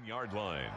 10-yard line.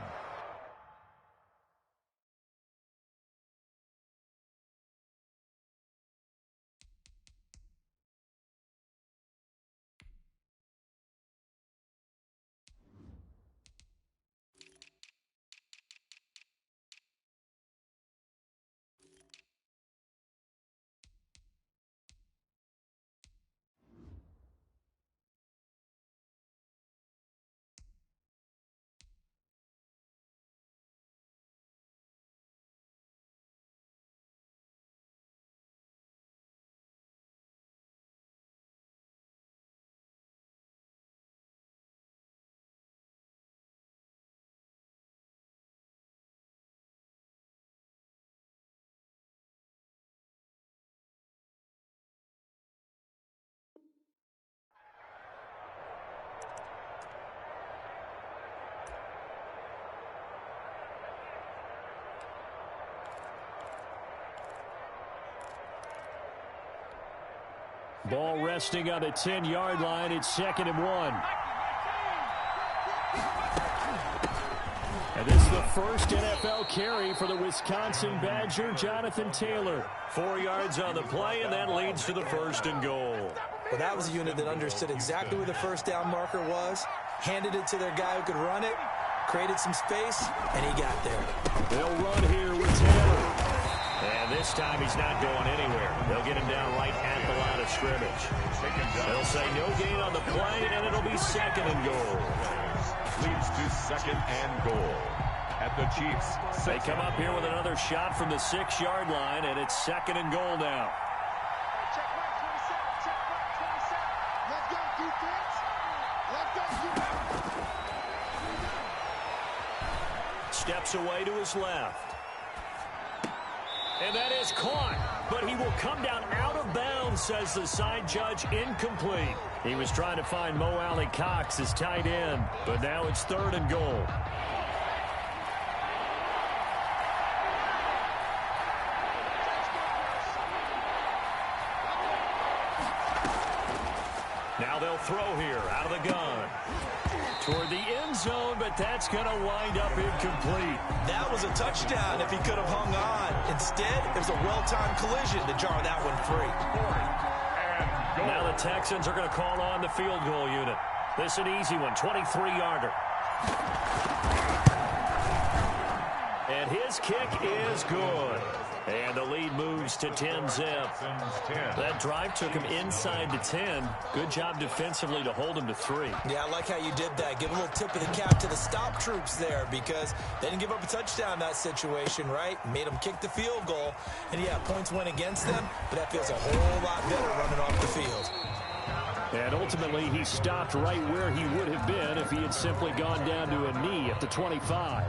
Ball resting on the 10-yard line. It's 2nd and 1. And this is the first NFL carry for the Wisconsin Badger, Jonathan Taylor. 4 yards on the play, and that leads to the 1st and goal. Well, that was a unit that understood exactly where the first down marker was, handed it to their guy who could run it, created some space, and he got there. They'll run here with Taylor. And this time he's not going anywhere. They'll get him down right at the line of scrimmage. They'll say no gain on the play, and it'll be 2nd and goal. Leads to 2nd and goal at the Chiefs. They come up here with another shot from the 6-yard line, and it's 2nd and goal now. Check right, 27. Check right, 27. Let's go, defense. Let's go, defense. Steps away to his left. And that is caught, but he will come down out of bounds, says the side judge, incomplete. He was trying to find Mo Alley Cox, his tight end, but now it's 3rd and goal. Now they'll throw here out of the gun. Toward the end zone, but that's going to wind up incomplete. That was a touchdown if he could have hung on. Instead, it was a well-timed collision to jar that one free. Now the Texans are going to call on the field goal unit. This is an easy one, 23-yarder. And his kick is good. And the lead moves to 10-zip. That drive took him inside the 10. Good job defensively to hold him to 3. Yeah, I like how you did that. Give a little tip of the cap to the stop troops there because they didn't give up a touchdown in that situation, right? Made them kick the field goal. And, yeah, points went against them, but that feels a whole lot better running off the field. And ultimately, he stopped right where he would have been if he had simply gone down to a knee at the 25.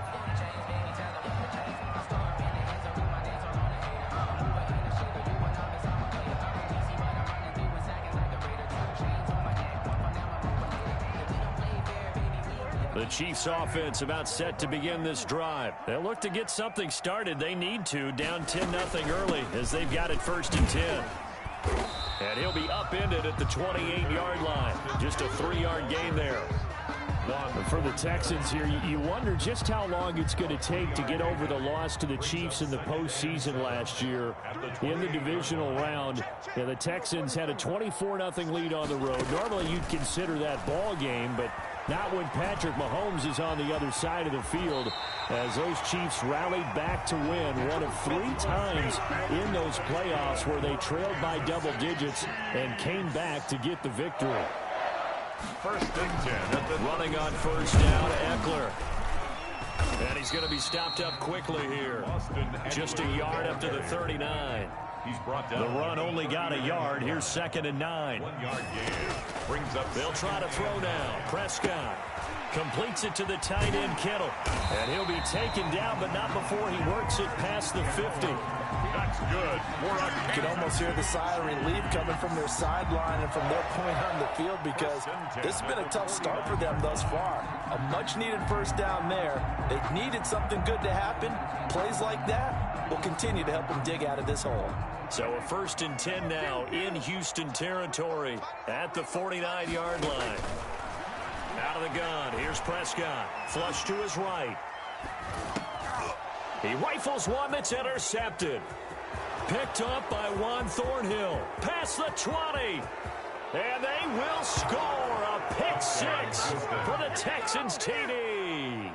The Chiefs offense about set to begin this drive. They'll look to get something started. They need to, down 10-0 early as they've got it 1st and 10. And he'll be upended at the 28-yard line. Just a 3-yard gain there. For the Texans here, you wonder just how long it's going to take to get over the loss to the Chiefs in the postseason last year in the divisional round. Yeah, the Texans had a 24-0 lead on the road. Normally you'd consider that ball game, but not when Patrick Mahomes is on the other side of the field as those Chiefs rallied back to win one of 3 times in those playoffs where they trailed by double digits and came back to get the victory. 1st and 10. Running on 1st down, Eckler. And he's going to be stopped up quickly here. Just a yard up to the 39. He's brought down. The run only got a yard. Here's 2nd and 9. 1-yard gain. Brings up. They'll try to throw now. Prescott completes it to the tight end, Kittle. And he'll be taken down, but not before he works it past the 50. That's good. You can almost hear the sigh of relief coming from their sideline and from their point on the field because this has been a tough start for them thus far. A much-needed 1st down there. They needed something good to happen. Plays like that will continue to help them dig out of this hole. So a 1st and 10 now in Houston territory at the 49-yard line. Out of the gun, here's Prescott. Flush to his right. He rifles one that's intercepted. Picked up by Juan Thornhill. Past the 20. And they will score a pick six for the Texans TD.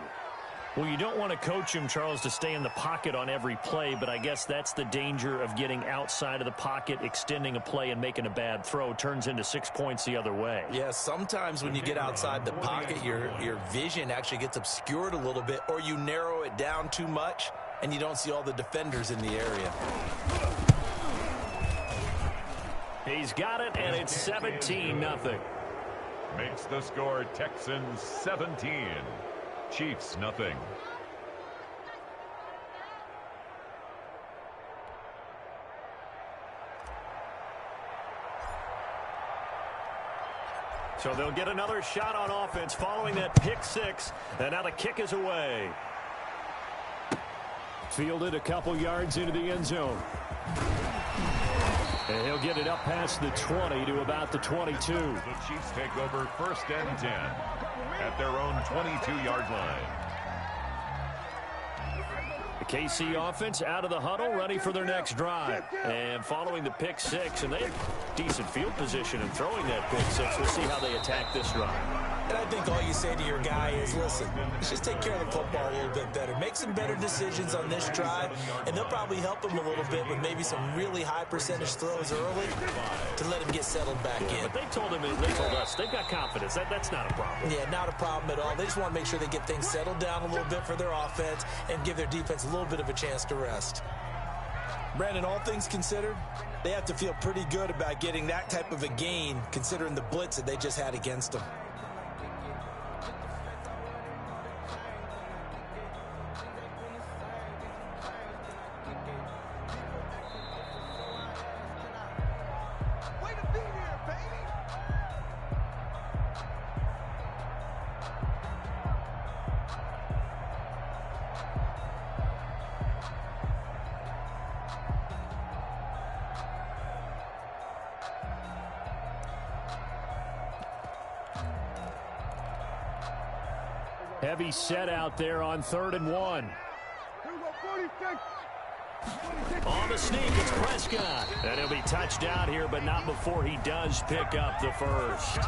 Well, you don't want to coach him, Charles, to stay in the pocket on every play, but I guess that's the danger of getting outside of the pocket, extending a play, and making a bad throw. Turns into 6 points the other way. Yeah, sometimes when you get outside the pocket, your vision actually gets obscured a little bit, or you narrow it down too much, and you don't see all the defenders in the area. He's got it, and it's 17-0. Makes the score Texans 17. Chiefs nothing. So they'll get another shot on offense following that pick six, and now the kick is away. Fielded a couple yards into the end zone. And he'll get it up past the 20 to about the 22. The Chiefs take over 1st and 10 at their own 22-yard line. The KC offense out of the huddle, ready for their next drive. And following the pick six, and they have decent field position in throwing that pick six. We'll see how they attack this drive. And I think all you say to your guy is, listen, let's just take care of the football a little bit better. Make some better decisions on this drive, and they'll probably help him a little bit with maybe some really high percentage throws early to let him get settled back in. But they told us they've got confidence. That's not a problem. Yeah, not a problem at all. They just want to make sure they get things settled down a little bit for their offense and give their defense a little bit of a chance to rest. Brandon, all things considered, they have to feel pretty good about getting that type of a gain considering the blitz that they just had against them. Heavy set out there on 3rd and 1. On the sneak, it's Prescott. And he'll be touched down here, but not before he does pick up the first.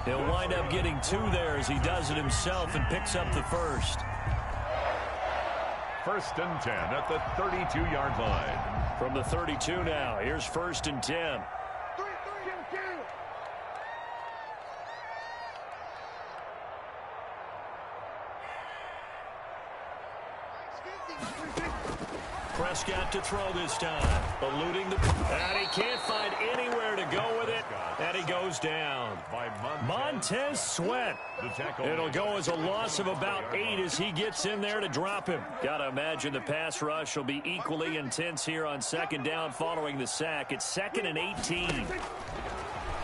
He'll wind up getting 2 there as he does it himself and picks up the first. 1st and 10 at the 32-yard line. From the 32 now, here's 1st and 10. Prescott to throw this time. Eluding the... And he can't find anywhere to go with it. And he goes down. By Montez Sweat. It'll go as a loss of about 8 as he gets in there to drop him. Got to imagine the pass rush will be equally intense here on 2nd down following the sack. It's 2nd and 18.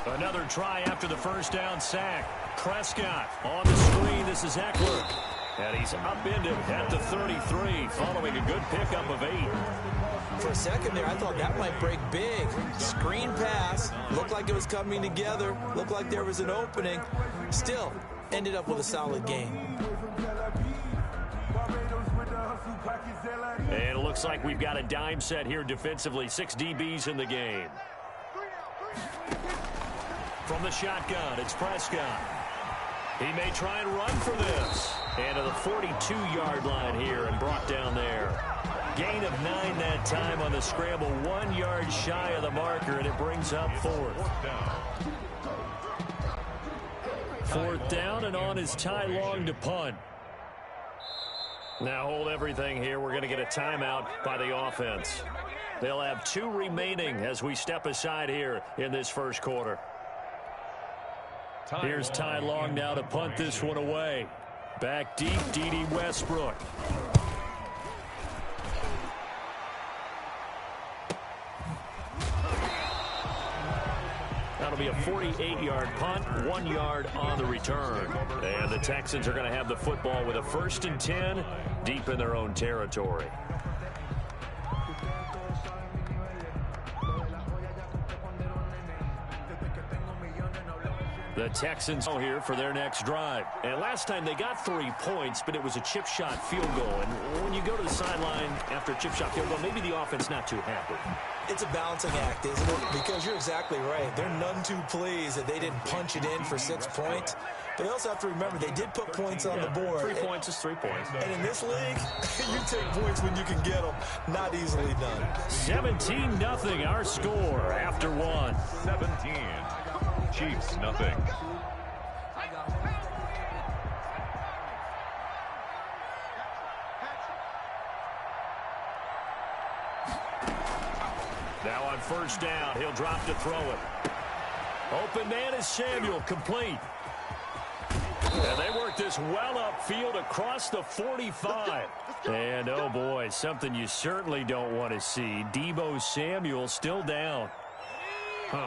Another try after the 1st down sack. Prescott on the screen. This is Eckler. And he's upended at the 33 following a good pickup of 8. For a second there, I thought that might break big. Screen pass. Looked like it was coming together. Looked like there was an opening. Still, ended up with a solid game. And it looks like we've got a dime set here defensively. 6 DBs in the game. From the shotgun, it's Prescott. He may try and run for this. And to the 42-yard line here and brought down there. Gain of 9 that time on the scramble. 1 yard shy of the marker, and it brings up 4th. 4th down, and on is Ty Long to punt. Now hold everything here. We're going to get a timeout by the offense. They'll have 2 remaining as we step aside here in this first quarter. Here's Ty Long now to punt this one away. Back deep, D.D. Westbrook. That'll be a 48-yard punt, 1 yard on the return. And the Texans are going to have the football with a 1st and 10 deep in their own territory. The Texans are here for their next drive. And last time they got 3 points, but it was a chip shot field goal. And when you go to the sideline after a chip shot field goal, maybe the offense not too happy. It's a balancing act, isn't it? Because you're exactly right. They're none too pleased that they didn't punch it in for 6 points. But they also have to remember they did put points on the board. 3 points is 3 points. And in this league, you take points when you can get them. Not easily done. 17-0 our score after 1. 17. Chiefs, nothing. Now on first down, he'll drop to throw it. Open man is Samuel, complete. And they work this well upfield across the 45. And, oh, boy, something you certainly don't want to see. Deebo Samuel still down.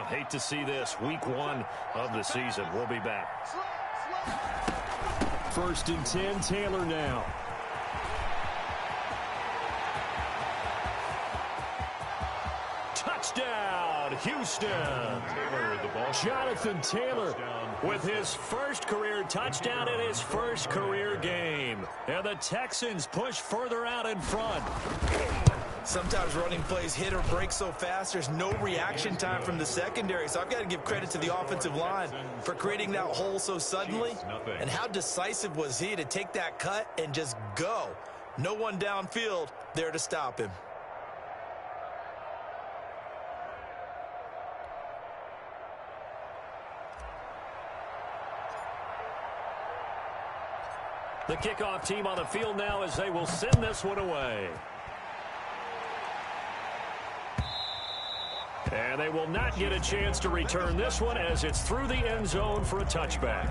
Hate to see this. Week 1 of the season. We'll be back. First and 10, Taylor now. Touchdown, Houston. Jonathan Taylor with his first career touchdown in his first career game. And the Texans push further out in front. Sometimes running plays hit or break so fast, there's no reaction time from the secondary. So I've got to give credit to the offensive line for creating that hole so suddenly. And how decisive was he to take that cut and just go? No one downfield there to stop him. The kickoff team on the field now as they will send this one away. And they will not get a chance to return this one as it's through the end zone for a touchback.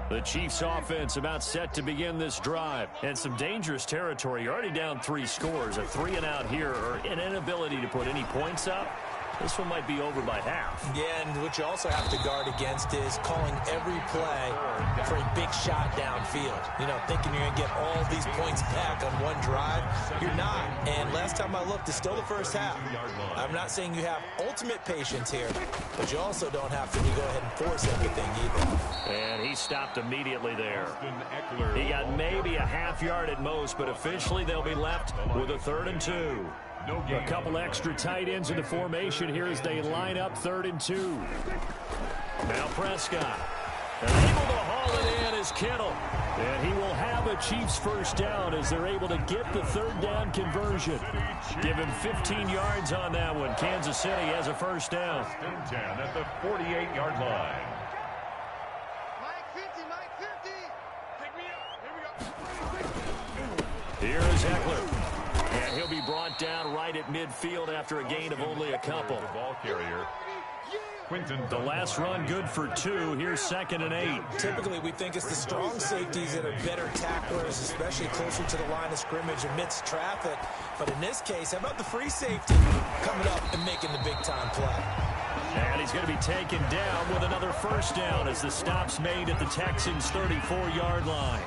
The Chiefs offense about set to begin this drive. And some dangerous territory. You're already down 3 scores. A 3-and-out here or an inability to put any points up. This one might be over by half. Yeah, and what you also have to guard against is calling every play for a big shot downfield. You know, thinking you're going to get all these points back on one drive. You're not. And last time I looked, it's still the first half. I'm not saying you have ultimate patience here, but you also don't have to go ahead and force everything either. And he stopped immediately there. He got maybe a half yard at most, but officially they'll be left with a 3rd and 2. A couple extra tight ends in the formation here as they line up 3rd and 2. Now Prescott. And able to haul it in is Kittle. And he will have a Chiefs first down as they're able to get the 3rd down conversion. Give him 15 yards on that one. Kansas City has a first down. 10 at the 48-yard line. Mike 50. Take me out. Here we go. Here is Eckler. And he'll be brought down right at midfield after a gain of only a couple. The ball carrier. The last run good for 2. Here's 2nd and 8. Typically, we think it's the strong safeties that are better tacklers, especially closer to the line of scrimmage amidst traffic. But in this case, how about the free safety coming up and making the big-time play? And he's going to be taken down with another first down as the stop's made at the Texans' 34-yard line.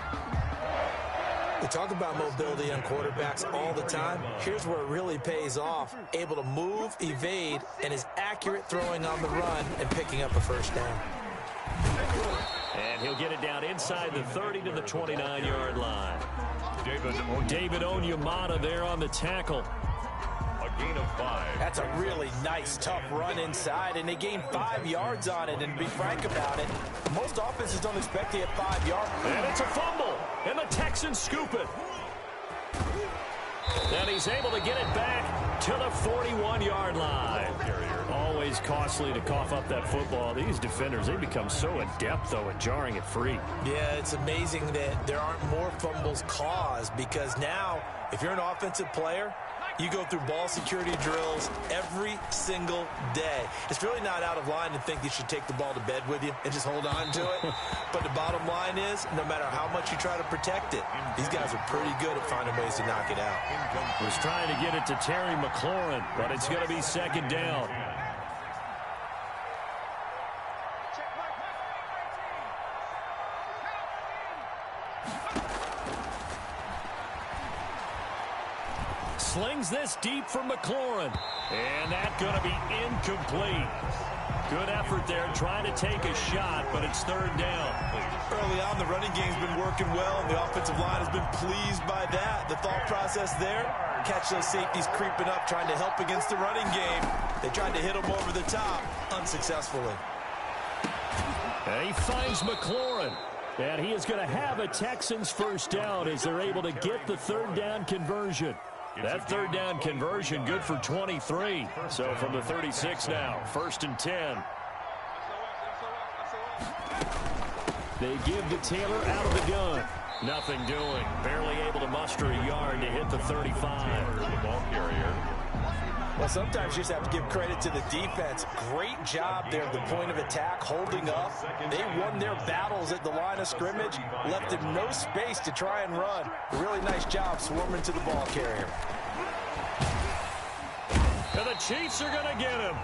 We talk about mobility on quarterbacks all the time. Here's where it really pays off. Able to move, evade, and is accurate throwing on the run and picking up a first down. And he'll get it down inside the 30 to the 29-yard line. David Onyemata there on the tackle. A gain of 5. That's a really nice, tough run inside, and they gained 5 yards on it. And to be frank about it, most offenses don't expect to get 5 yards. And it's a fumble, and the Texans scoop it. And he's able to get it back to the 41-yard line. Always costly to cough up that football. These defenders, they become so adept, though, at jarring it free. Yeah, it's amazing that there aren't more fumbles caused because now, if you're an offensive player, you go through ball security drills every single day. It's really not out of line to think you should take the ball to bed with you and just hold on to it. But the bottom line is, no matter how much you try to protect it, these guys are pretty good at finding ways to knock it out. Was trying to get it to Terry McLaurin, but it's going to be 2nd down. Slings this deep from McLaurin. And that's going to be incomplete. Good effort there trying to take a shot, but it's third down. Early on, the running game's been working well, and the offensive line has been pleased by that. The thought process there, catch those safeties creeping up, trying to help against the running game. They tried to hit them over the top, unsuccessfully. And he finds McLaurin. And he is going to have a Texans first down as they're able to get the third down conversion. That third down conversion good for 23. So from the 36 now, 1st and 10. They give to Taylor out of the gun. Nothing doing. Barely able to muster a yard to hit the 35. The ball carrier. Well, sometimes you just have to give credit to the defense. Great job there at the point of attack, holding up. They won their battles at the line of scrimmage, left them no space to try and run. A really nice job swarming to the ball carrier. And the Chiefs are going to get him.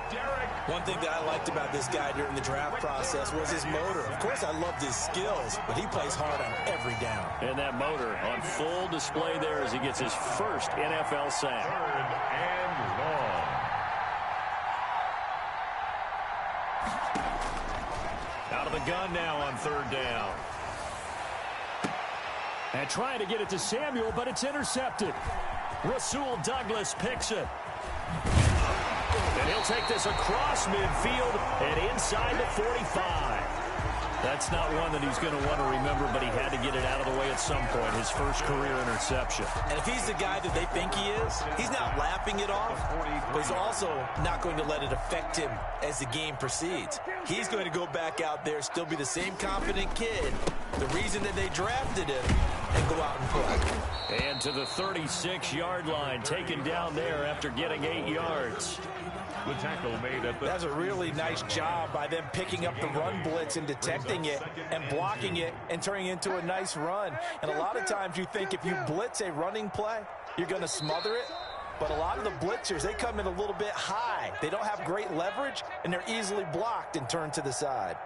One thing that I liked about this guy during the draft process was his motor. Of course, I loved his skills, but he plays hard on every down. And that motor on full display there as he gets his first NFL sack. 3rd and long. Out of the gun now on 3rd down. And trying to get it to Samuel, but it's intercepted. Rasul Douglas picks it. And he'll take this across midfield and inside the 45. That's not one that he's going to want to remember, but he had to get it out of the way at some point, his first career interception. And if he's the guy that they think he is, he's not laughing it off, but he's also not going to let it affect him as the game proceeds. He's going to go back out there, still be the same confident kid, the reason that they drafted him, and go out and play. And to the 36-yard line, taken down there after getting 8 yards. The tackle made at the... That's a really nice job by them picking up the run blitz and detecting it and blocking it and turning it into a nice run. And a lot of times you think if you blitz a running play, you're going to smother it. But a lot of the blitzers, they come in a little bit high. They don't have great leverage, and they're easily blocked and turned to the side.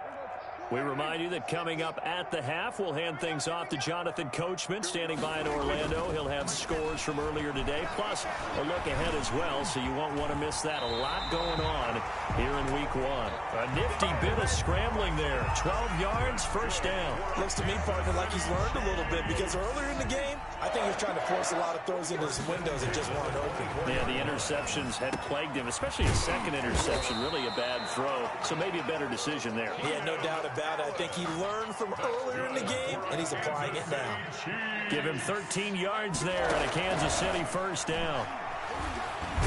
We remind you that coming up at the half, we'll hand things off to Jonathan Coachman, standing by in Orlando. He'll have scores from earlier today, plus a look ahead as well, so you won't want to miss that. A lot going on here in Week 1. A nifty bit of scrambling there. 12 yards, first down. Looks to me, partner, like he's learned a little bit, because earlier in the game, I think he was trying to force a lot of throws into his windows and just weren't open. Yeah, the interceptions had plagued him, especially his second interception. Really a bad throw, so maybe a better decision there. Yeah, no doubt about it. I think he learned from earlier in the game, and he's applying it now. Give him 13 yards there and a Kansas City first down.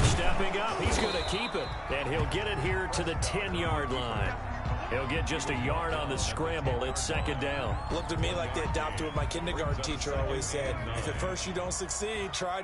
Stepping up, he's going to keep it, and he'll get it here to the 10-yard line. He'll get just a yard on the scramble. It's second down. Looked at me like they adopted what my kindergarten teacher always said. If at first you don't succeed, try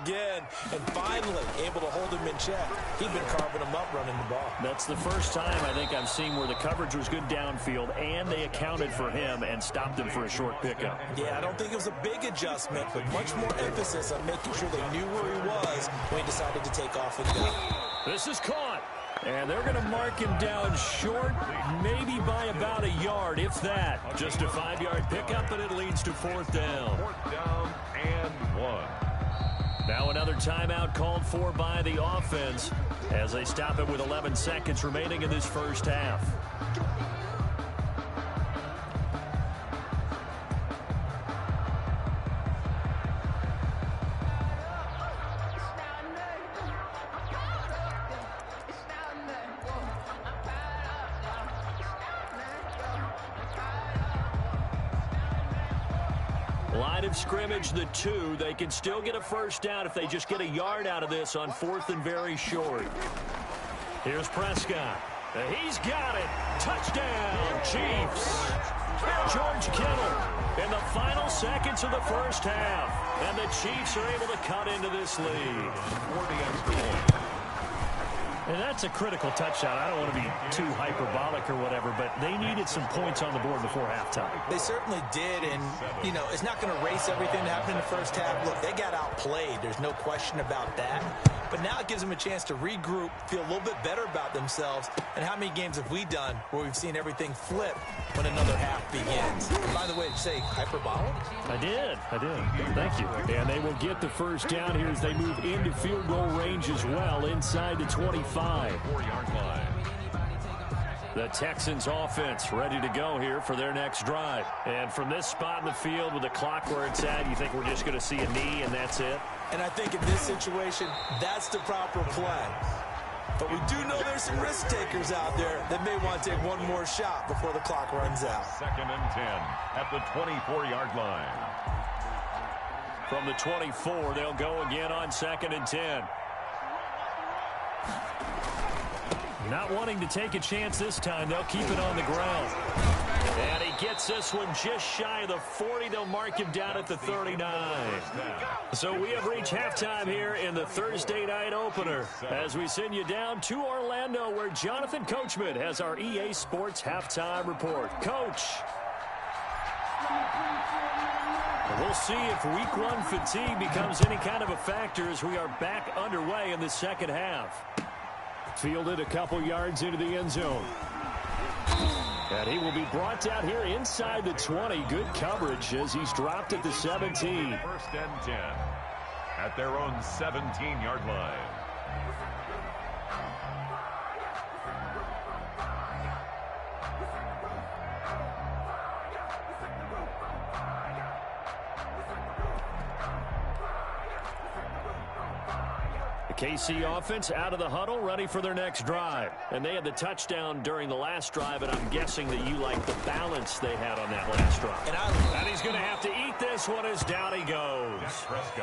again. And finally, able to hold him in check. He'd been carving him up running the ball. That's the first time I think I've seen where the coverage was good downfield, and they accounted for him and stopped him for a short pickup. Yeah, I don't think it was a big adjustment, but much more emphasis on making sure they knew where he was when he decided to take off and go. This is caught. And they're going to mark him down short, maybe by about a yard, if that. Just a 5-yard pickup, and it leads to fourth down. 4th down and 1. Now another timeout called for by the offense as they stop it with 11 seconds remaining in this first half. Line of scrimmage, the 2. They can still get a first down if they just get a yard out of this on 4th and very short. Here's Prescott. He's got it. Touchdown, Chiefs. George Kittle in the final seconds of the first half. And the Chiefs are able to cut into this lead. 40 extra points. And that's a critical touchdown. I don't want to be too hyperbolic or whatever, but they needed some points on the board before halftime. They certainly did, and, you know, it's not going to erase everything that happened in the first half. Look, they got outplayed. There's no question about that. But now it gives them a chance to regroup, feel a little bit better about themselves. And how many games have we done where we've seen everything flip when another half begins? And by the way, did you say hyperbolic? I did. Thank you. And they will get the first down here as they move into field goal range as well, inside the 25. 4-yard line. The Texans offense ready to go here for their next drive. And from this spot in the field with the clock where it's at, you think we're just going to see a knee and that's it? And I think in this situation, that's the proper play. But we do know there's some risk takers out there that may want to take one more shot before the clock runs out. 2nd and 10 at the 24-yard line. From the 24, they'll go again on 2nd and 10. Not wanting to take a chance this time. They'll keep it on the ground. And he gets this one just shy of the 40. They'll mark him down at the 39. So we have reached halftime here in the Thursday night opener as we send you down to Orlando where Jonathan Coachman has our EA Sports halftime report. Coach. We'll see if week one fatigue becomes any kind of a factor as we are back underway in the second half. Fielded a couple yards into the end zone. And he will be brought down here inside the 20. Good coverage as he's dropped at the 17. 1st and 10 at their own 17-yard line. KC offense out of the huddle, ready for their next drive. And they had the touchdown during the last drive, and I'm guessing that you like the balance they had on that last drive. And he's going to have to eat this one as down he goes.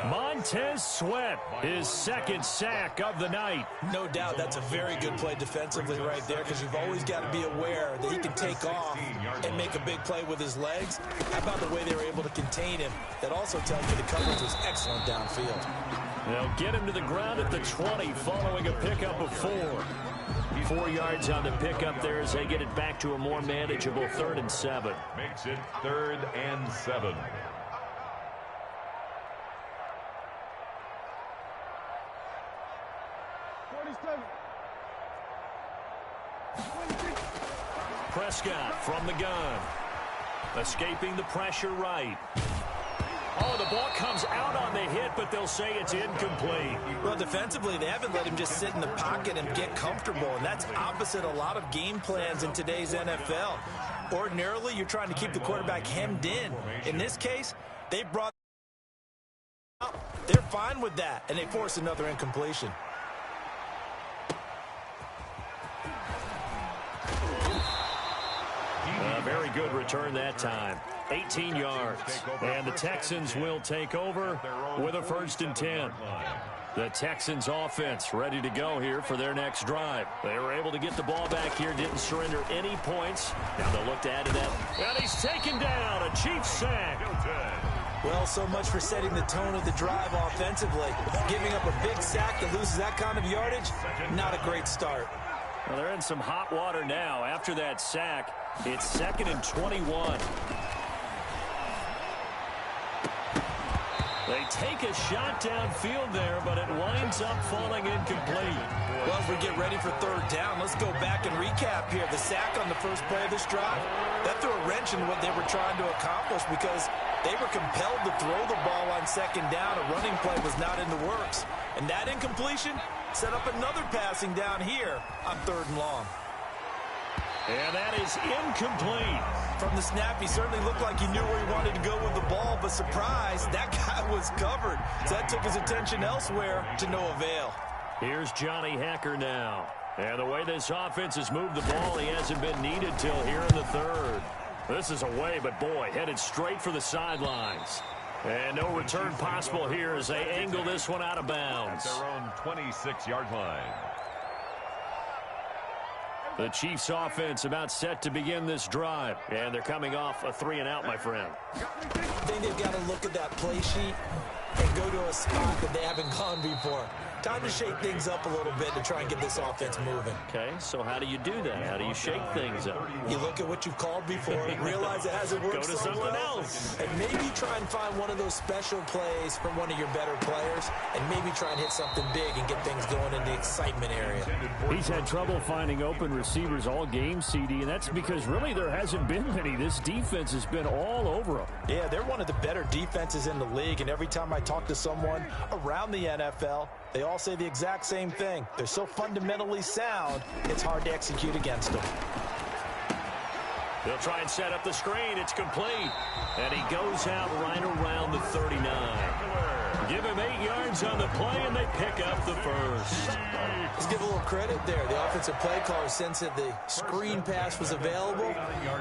Montez Sweat, his 2nd sack of the night. No doubt that's a very good play defensively right there because you've always got to be aware that he can take off and make a big play with his legs. How about the way they were able to contain him? That also tells you the coverage was excellent downfield. They'll get him to the ground at the 20 following a pickup of 4. 4 yards on the pickup there as they get it back to a more manageable 3rd and 7. Makes it 3rd and 7. Prescott from the gun. Escaping the pressure right. Oh, the ball comes out on the hit, but they'll say it's incomplete. Well, defensively, they haven't let him just sit in the pocket and get comfortable, and that's opposite a lot of game plans in today's NFL. Ordinarily, you're trying to keep the quarterback hemmed in. In this case, they brought out. They're fine with that, and they force another incompletion. Very good return that time. 18 yards. And the Texans will take over with a 1st and 10. The Texans offense ready to go here for their next drive. They were able to get the ball back here, didn't surrender any points. Now they'll look to add to that. And he's taken down, a Chiefs sack. Well, so much for setting the tone of the drive offensively. Giving up a big sack that loses that kind of yardage, not a great start. Well, they're in some hot water now. After that sack, it's 2nd and 21. They take a shot downfield there, but it winds up falling incomplete. Well, as we get ready for 3rd down, let's go back and recap here. The sack on the first play of this drive, that threw a wrench in what they were trying to accomplish because they were compelled to throw the ball on 2nd down. A running play was not in the works. And that incompletion set up another passing down here on 3rd and long. And that is incomplete. From the snap, he certainly looked like he knew where he wanted to go with the ball, but surprise, that guy was covered. So that took his attention elsewhere to no avail. Here's Johnny Hacker now. And the way this offense has moved the ball, he hasn't been needed till here in the 3rd. This is away, but boy, headed straight for the sidelines. And no return possible here as they angle this one out of bounds. At their own 26-yard line. The Chiefs offense about set to begin this drive. And they're coming off a 3-and-out, my friend. I think they've got to look at that play sheet and go to a spot that they haven't gone before. Time to shake things up a little bit to try and get this offense moving. Okay, so how do you do that? How do you shake things up? You look at what you've called before, realize it hasn't worked Go to so something well, else. and maybe try and find one of those special plays from one of your better players, and maybe try and hit something big and get things going in the excitement area. He's had trouble finding open receivers all game, CD, and that's because really there hasn't been many. This defense has been all over them. Yeah, they're one of the better defenses in the league, and every time I talk to someone around the NFL, they all say the exact same thing. They're so fundamentally sound, it's hard to execute against them. They'll try and set up the screen. It's complete. And he goes out right around the 39. Give him 8 yards on the play, and they pick up the first. Let's give a little credit there. The offensive play caller sense that the screen pass was available.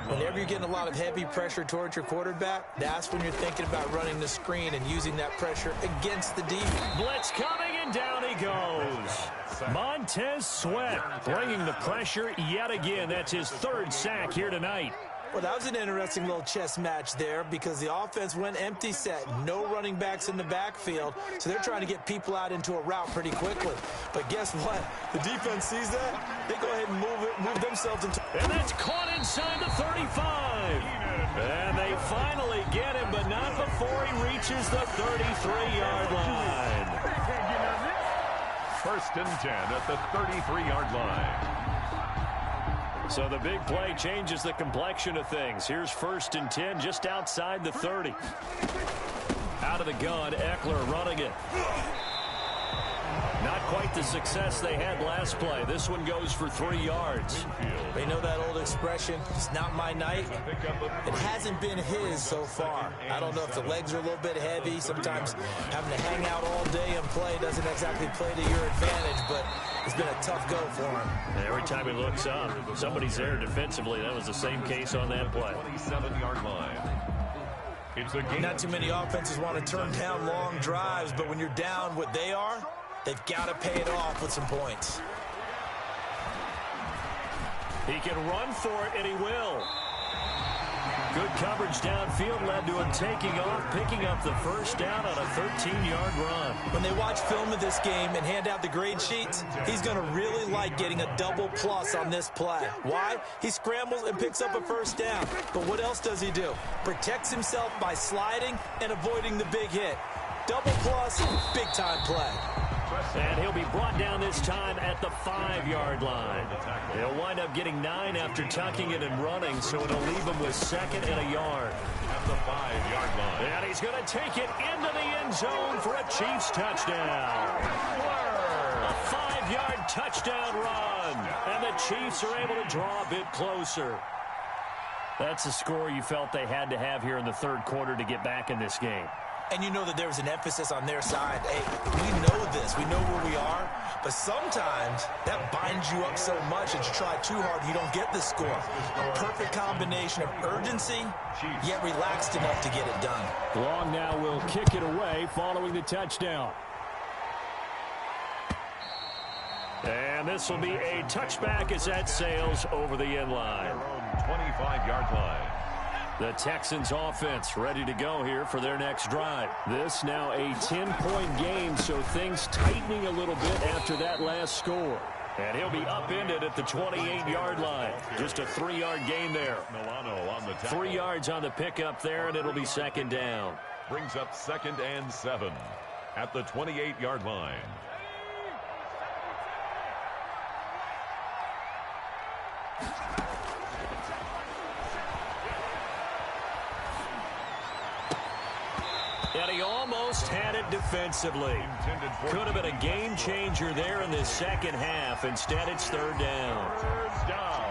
Whenever you're getting a lot of heavy pressure towards your quarterback, that's when you're thinking about running the screen and using that pressure against the defense. Blitz coming, and down he goes. Montez Sweat bringing the pressure yet again. That's his 3rd sack here tonight. Well, that was an interesting little chess match there because the offense went empty set. No running backs in the backfield, so they're trying to get people out into a route pretty quickly. But guess what? The defense sees that. They go ahead and move themselves into... And that's caught inside the 35. And they finally get him, but not before he reaches the 33-yard line. First and 10 at the 33-yard line. So the big play changes the complexion of things. Here's 1st and 10 just outside the 30. Out of the gun, Eckler running it. Not quite the success they had last play. This one goes for 3 yards. They know that old expression, it's not my night. It hasn't been his so far. I don't know if the legs are a little bit heavy. Sometimes having to hang out all day and play doesn't exactly play to your advantage, but it's been a tough go for him. And every time he looks up, somebody's there defensively. That was the same case on that play. 27-yard line. It's a game. Not too many offenses want to turn down long drives, but when you're down what they are, they've got to pay it off with some points. He can run for it, and he will. Good coverage downfield led to him taking off, picking up the first down on a 13-yard run. When they watch film of this game and hand out the grade sheets, he's going to really like getting a double plus on this play. Why? He scrambles and picks up a first down. But what else does he do? Protects himself by sliding and avoiding the big hit. Double plus, big-time play. And he'll be brought down this time at the 5-yard line. He'll wind up getting 9 after tucking it and running, so it'll leave him with 2nd and a yard. At the 5-yard line. And he's going to take it into the end zone for a Chiefs touchdown. A 5-yard touchdown run. And the Chiefs are able to draw a bit closer. That's a score you felt they had to have here in the 3rd quarter to get back in this game. And you know that there was an emphasis on their side. Hey, we know this. We know where we are. But sometimes that binds you up so much that you try too hard, you don't get the score. A perfect combination of urgency, yet relaxed enough to get it done. Long now will kick it away following the touchdown. And this will be a touchback as that sails over the end line. 25-yard line. The Texans offense ready to go here for their next drive. This now a 10-point game, so things tightening a little bit after that last score. And he'll be upended at the 28-yard line. Just a 3-yard gain there. Milano on the tackle. 3 yards on the pickup there, and it'll be 2nd down. Brings up 2nd and 7 at the 28-yard line. And he almost had it defensively. Could have been a game changer there in the 2nd half. Instead, it's 3rd down.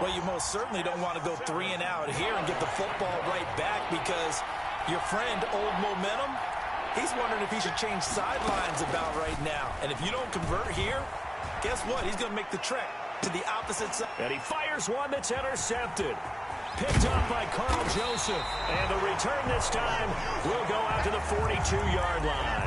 Well, you most certainly don't want to go 3 and out here and get the football right back because your friend, Old Momentum, he's wondering if he should change sidelines about right now. And if you don't convert here, guess what? He's going to make the trek to the opposite side. And he fires one that's intercepted. Picked up by Carl Joseph. And the return this time will go out to the 42-yard line.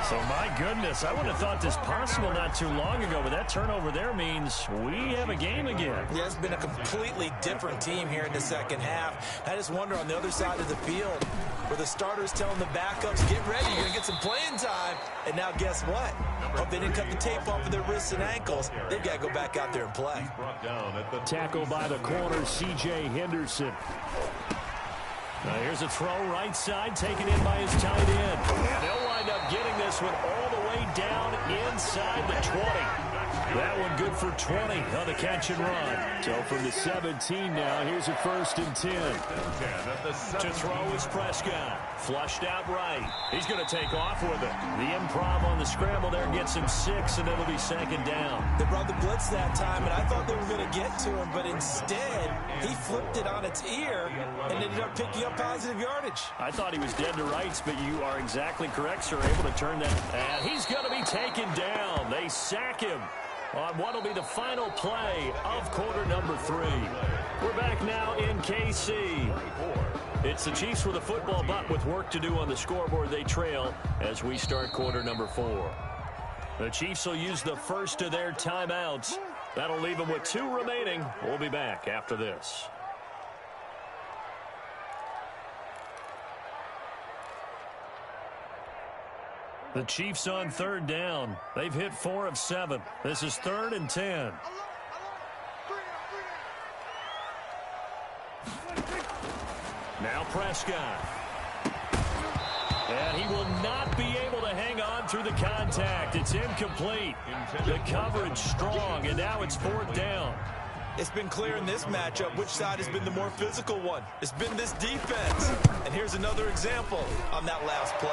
So, my goodness, I would have thought this possible not too long ago, but that turnover there means we have a game again. Yeah, it's been a completely different team here in the second half. I just wonder on the other side of the field where the starters telling the backups, get ready, you're going to get some playing time. And now guess what? Hope they didn't cut the tape off of their wrists and ankles. They've got to go back out there and play. Tackle by the corner, C.J. Henderson. Now here's a throw right side, taken in by his tight end. And they'll wind up getting this one all the way down inside the 20. That one good for 20 on the catch and run. So from the 17 now, here's a 1st and 10. To throw is Prescott. Flushed out right. He's going to take off with it. The improv on the scramble there gets him 6, and it'll be 2nd down. They brought the blitz that time, and I thought they were going to get to him, but instead, he flipped it on its ear and ended up picking up positive yardage. I thought he was dead to rights, but you are exactly correct, sir. Able to turn that. And he's going to be taken down. They sack him on what will be the final play of quarter number 3. We're back now in KC. It's the Chiefs with a football, but with work to do on the scoreboard, they trail as we start quarter number 4. The Chiefs will use the first of their timeouts. That'll leave them with 2 remaining. We'll be back after this. The Chiefs on 3rd down. They've hit 4 of 7. This is 3rd and 10. Now Prescott. And he will not be able to hang on through the contact. It's incomplete. The coverage strong, and now it's 4th down. It's been clear in this matchup which side has been the more physical one. It's been this defense. And here's another example on that last play.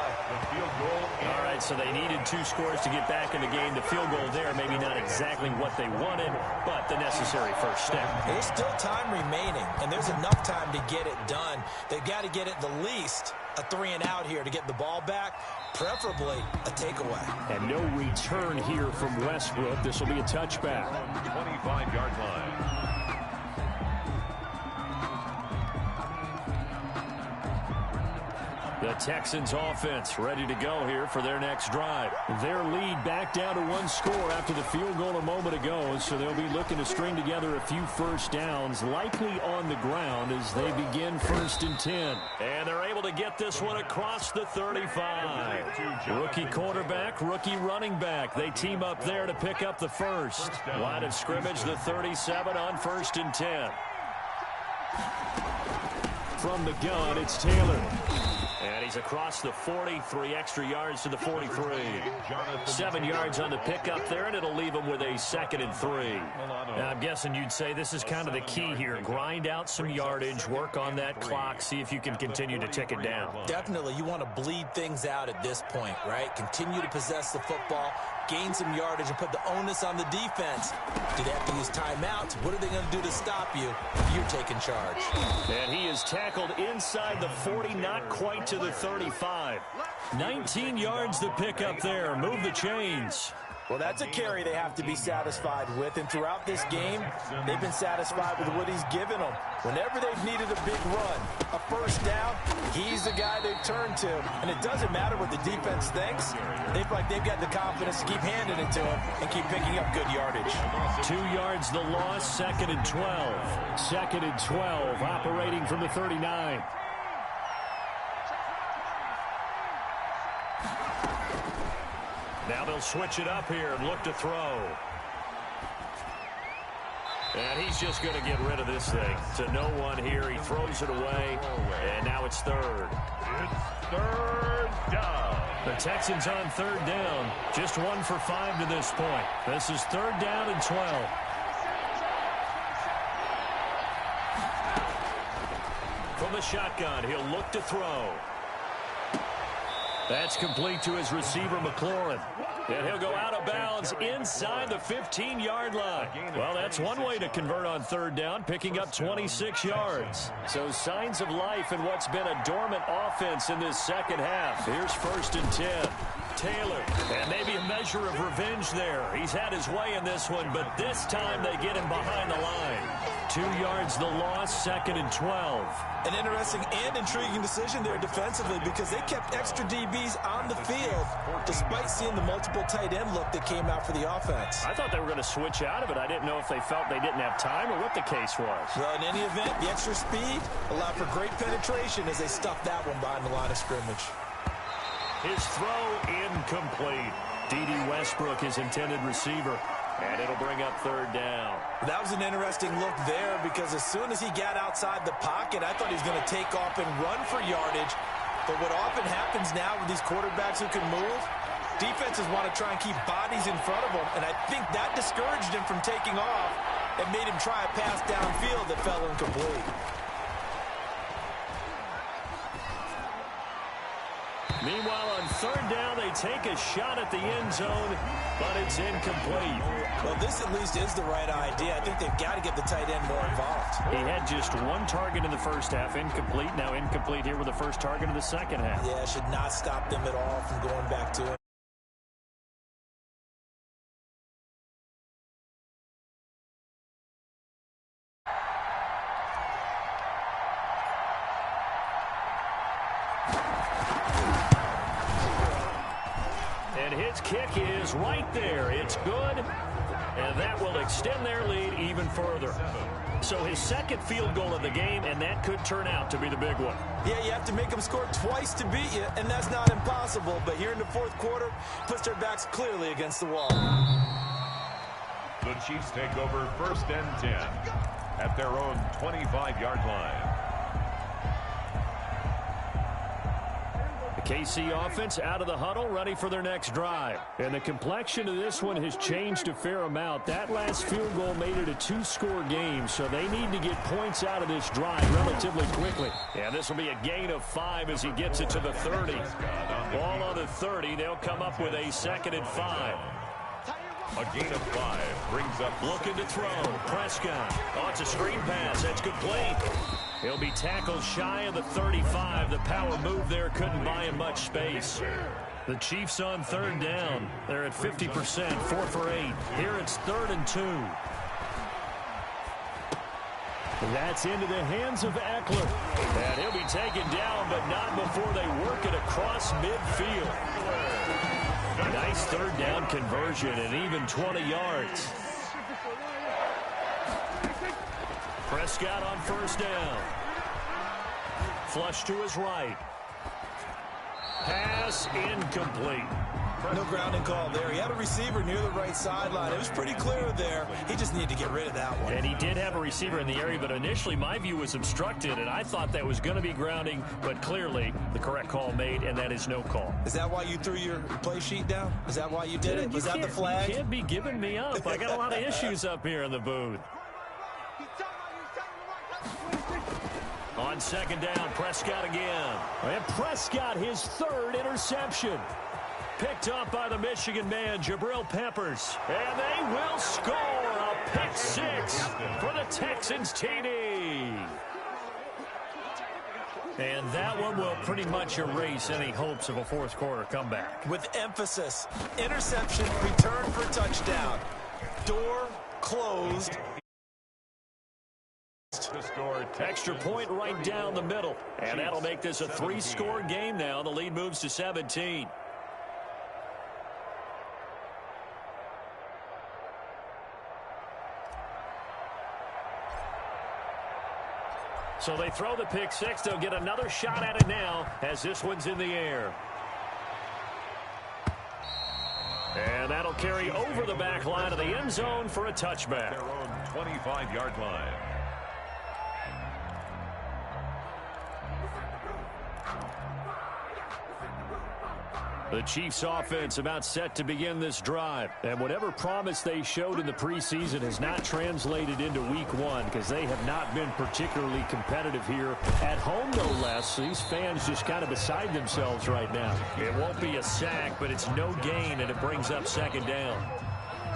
All right, so they needed 2 scores to get back in the game. The field goal there, maybe not exactly what they wanted, but the necessary first step. There's still time remaining, and there's enough time to get it done. They've got to get at the least a 3 and out here to get the ball back, preferably a takeaway. And no return here from Westbrook. This will be a touchback. 25-yard line. The Texans offense ready to go here for their next drive. Their lead back down to 1 score after the field goal a moment ago, so they'll be looking to string together a few first downs, likely on the ground as they begin 1st and 10. And they're able to get this one across the 35. Rookie quarterback, rookie running back. They team up there to pick up the first. Line of scrimmage, the 37 on 1st and 10. From the gun, it's Taylor. And he's across the 40, 3 extra yards to the 43. 7 yards on the pickup there, and it'll leave him with a 2nd and 3. Now, I'm guessing you'd say this is kind of the key here. Grind out some yardage, work on that clock, see if you can continue to tick it down. Definitely, you want to bleed things out at this point, right? Continue to possess the football, gain some yardage, and put the onus on the defense. Do they have to use timeouts? What are they going to do to stop you if you're taking charge? And he is tackled inside the 40, not quite to the 35. 19 yards to pick up there. Move the chains. Well, that's a carry they have to be satisfied with, and throughout this game, they've been satisfied with what he's given them. Whenever they've needed a big run, a first down, he's the guy they've turned to. And it doesn't matter what the defense thinks. They feel like they've got the confidence to keep handing it to him and keep picking up good yardage. 2 yards the loss, 2nd and 12. 2nd and 12, operating from the 39. Now they'll switch it up here and look to throw. And he's just going to get rid of this thing to no one here. He throws it away, and now it's 3rd. It's 3rd down. The Texans on 3rd down. Just 1 for 5 to this point. This is 3rd down and 12. From the shotgun, he'll look to throw. That's complete to his receiver, McLaurin. And he'll go out of bounds inside the 15-yard line. Well, that's one way to convert on 3rd down, picking up 26 yards. So signs of life in what's been a dormant offense in this second half. Here's 1st and 10. Taylor. And maybe a measure of revenge there. He's had his way in this one, but this time they get him behind the line. 2 yards the loss, 2nd and 12. An interesting and intriguing decision there defensively because they kept extra DBs on the field despite seeing the multiple tight end look that came out for the offense. I thought they were going to switch out of it. I didn't know if they felt they didn't have time or what the case was. Well, in any event, the extra speed allowed for great penetration as they stuffed that one behind the line of scrimmage. His throw incomplete. D.D. Westbrook, his intended receiver. And it'll bring up 3rd down. That was an interesting look there because as soon as he got outside the pocket, I thought he was going to take off and run for yardage. But what often happens now with these quarterbacks who can move, defenses want to try and keep bodies in front of them. And I think that discouraged him from taking off and made him try a pass downfield that fell incomplete. Meanwhile, on 3rd down, they take a shot at the end zone, but it's incomplete. Well, this at least is the right idea. I think they've got to get the tight end more involved. He had just 1 target in the first half, incomplete. Now incomplete here with the first target of the second half. Yeah, should not stop them at all from going back to him. His kick is right there. It's good, and that will extend their lead even further. So his 2nd field goal of the game, and that could turn out to be the big one. Yeah, you have to make them score twice to beat you, and that's not impossible. But here in the 4th quarter, puts their backs clearly against the wall. The Chiefs take over 1st and 10 at their own 25-yard line. KC offense out of the huddle, ready for their next drive. And the complexion of this one has changed a fair amount. That last field goal made it a 2-score game, so they need to get points out of this drive relatively quickly. And this will be a gain of 5 as he gets it to the 30. Ball on the 30. They'll come up with a 2nd and 5. A gain of 5 brings up. Looking to throw. Prescott. Oh, it's a screen pass. That's complete. He'll be tackled shy of the 35. The power move there couldn't buy him much space. The Chiefs on 3rd down. They're at 50%, 4 for 8. Here it's 3rd and 2. That's into the hands of Eckler. And he'll be taken down, but not before they work it across midfield. Nice 3rd down conversion and even 20 yards. Prescott on 1st down. Flush to his right. Pass incomplete. No grounding call there. He had a receiver near the right sideline. It was pretty clear there. He just needed to get rid of that one. And he did have a receiver in the area, but initially my view was obstructed, and I thought that was going to be grounding, but clearly the correct call made, and that is no call. Is that why you threw your play sheet down? Is that why you did it? Was that the flag? You can't be giving me up. I got a lot of issues up here in the booth. On 2nd down, Prescott again. And Prescott, his 3rd interception. Picked up by the Michigan man, Jabril Peppers. And they will score a pick 6 for the Texans TD. And that one will pretty much erase any hopes of a 4th quarter comeback. With emphasis, interception, return for touchdown. Door closed. Extra point right down the middle. And that'll make this a 3-score game now. The lead moves to 17. So they throw the pick 6. They'll get another shot at it now as this one's in the air. And that'll carry over the back line of the end zone for a touchback. Their own 25-yard line. The Chiefs offense about set to begin this drive. And whatever promise they showed in the preseason has not translated into week 1 because they have not been particularly competitive here at home, no less. These fans just kind of beside themselves right now. It won't be a sack, but it's no gain, and it brings up 2nd down.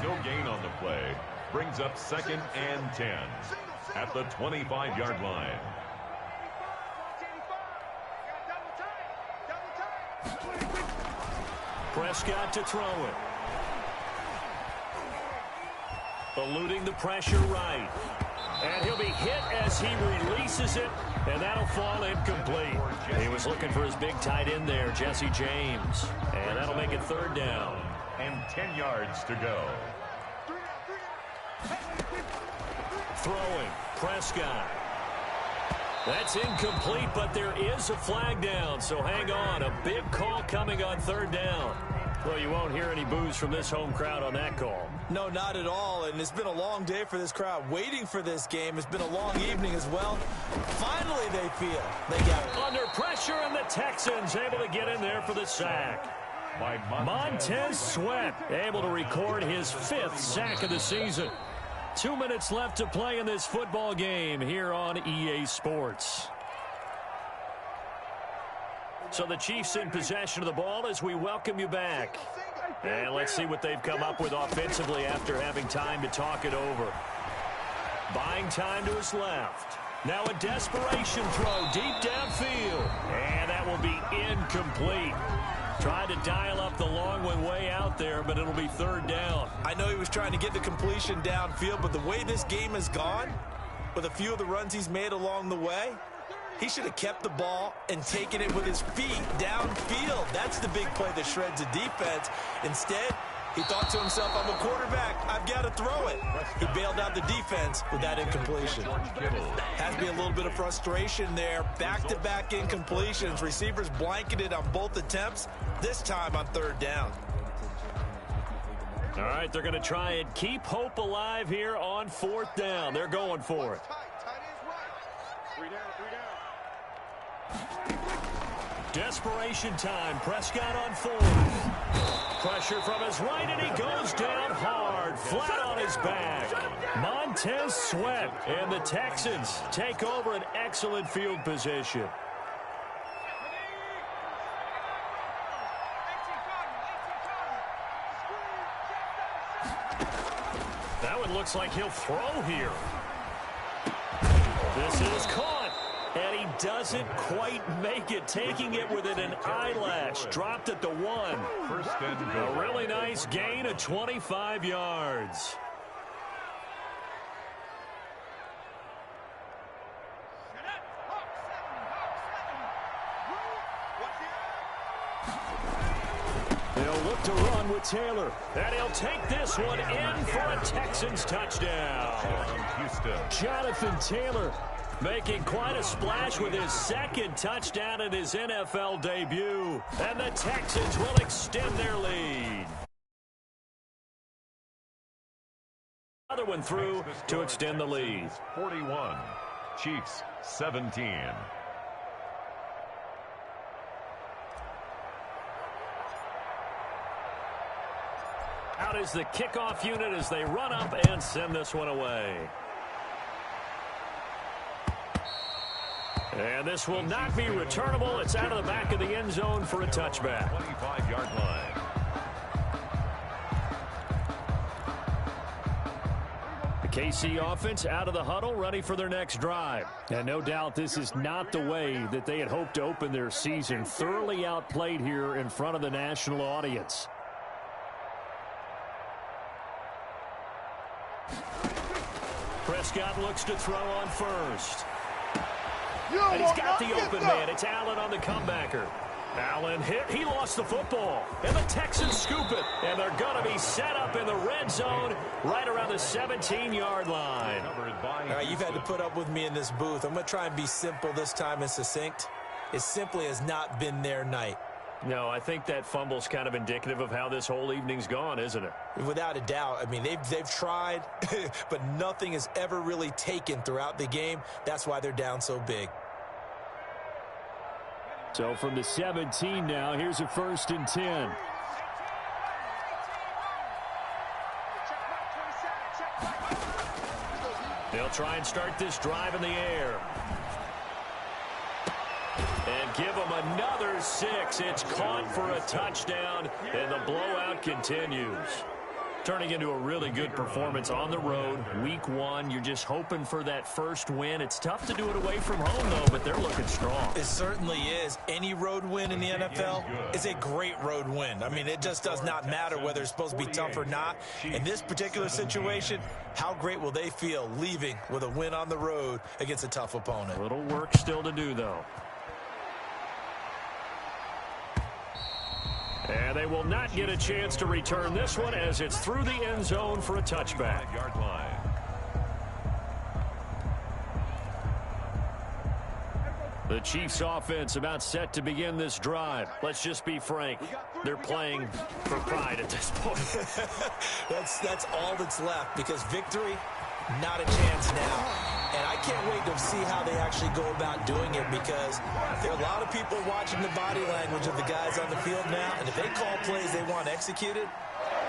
No gain on the play. Brings up 2nd and 10 at the 25-yard line. Prescott to throw it. Eluding the pressure right. And he'll be hit as he releases it, and that'll fall incomplete. He was looking for his big tight end there, Jesse James. And that'll make it 3rd down. And 10 yards to go. Throwing, Prescott. That's incomplete, but there is a flag down, so hang on. A big call coming on 3rd down. Well, you won't hear any boos from this home crowd on that call. No, not at all, and it's been a long day for this crowd waiting for this game. It's been a long evening as well. Finally, they feel they got it. Under pressure, and the Texans able to get in there for the sack. Montez Sweat able to record his 5th sack of the season. 2 minutes left to play in this football game here on EA Sports. So the Chiefs in possession of the ball as we welcome you back. And let's see what they've come up with offensively after having time to talk it over. Buying time to his left. Now a desperation throw deep downfield. And that will be incomplete. Tried to dial up the long one way out there, but it'll be 3rd down. I know he was trying to get the completion downfield, but the way this game has gone, with a few of the runs he's made along the way, he should have kept the ball and taken it with his feet downfield. That's the big play that shreds the defense. Instead, he thought to himself, I'm a quarterback. I've got to throw it. He bailed out the defense with that incompletion. Has to be a little bit of frustration there. Back-to-back incompletions. Receivers blanketed on both attempts, this time on 3rd down. All right, they're going to try and keep hope alive here on 4th down. They're going for it. Desperation time. Prescott on 4th. Pressure from his right, and he goes down hard, flat on his back. Montez Sweat, and the Texans take over an excellent field position. That one looks like he'll throw here. This is caught. And he doesn't quite make it, taking it within an eyelash. Dropped at the 1. First and goal. A really nice gain of 25 yards. They'll look to run with Taylor. And he'll take this one in for a Texans touchdown. Jonathan Taylor making quite a splash with his 2nd touchdown in his NFL debut. And the Texans will extend their lead. Another one through to extend the lead. 41, Chiefs 17. Out is the kickoff unit as they run up and send this one away. And this will not be returnable. It's out of the back of the end zone for a touchback. 25-yard line. The KC offense out of the huddle, ready for their next drive. And no doubt this is not the way that they had hoped to open their season. Thoroughly outplayed here in front of the national audience. Prescott looks to throw on 1st. And he's got the open man. It's Allen on the comebacker. Allen hit. He lost the football. And the Texans scoop it. And they're going to be set up in the red zone right around the 17-yard line. All right, you've had to put up with me in this booth. I'm going to try and be simple this time and succinct. It simply has not been their night. No, I think that fumble's kind of indicative of how this whole evening's gone, isn't it? Without a doubt. I mean, they've tried, but nothing has ever really taken throughout the game. That's why they're down so big. So from the 17 now, here's a 1st and 10. They'll try and start this drive in the air. And give them another 6. It's caught for a touchdown, and the blowout continues. Turning into a really good performance on the road. Week 1, you're just hoping for that first win. It's tough to do it away from home, though, but they're looking strong. It certainly is. Any road win in the NFL is a great road win. I mean, it just does not matter whether it's supposed to be tough or not. In this particular situation, how great will they feel leaving with a win on the road against a tough opponent? A little work still to do, though. And they will not get a chance to return this one as it's through the end zone for a touchback. Yard line. The Chiefs offense about set to begin this drive. Let's just be frank. They're playing for pride at this point. That's all that's left, because victory, not a chance now. And I can't wait to see how they actually go about doing it, because there are a lot of people watching the body language of the guys on the field now, and if they call plays they want executed,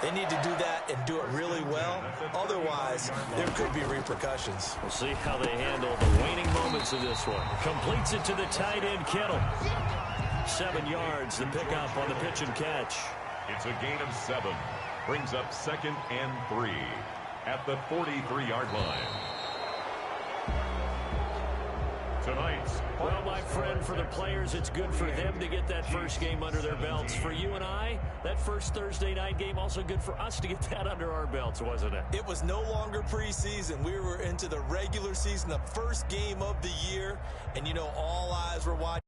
they need to do that and do it really well. Otherwise, there could be repercussions. We'll see how they handle the waning moments of this one. Completes it to the tight end, Kittle. 7 yards, the pickup on the pitch and catch. It's a gain of 7. Brings up 2nd and 3 at the 43-yard line. Tonight's Well, my friend, for the players, it's good for them to get that first game under their belts. For you and I, that first Thursday night game, also good for us to get that under our belts, wasn't it? It was no longer preseason. We were into the regular season, the first game of the year, and, you know, all eyes were watching.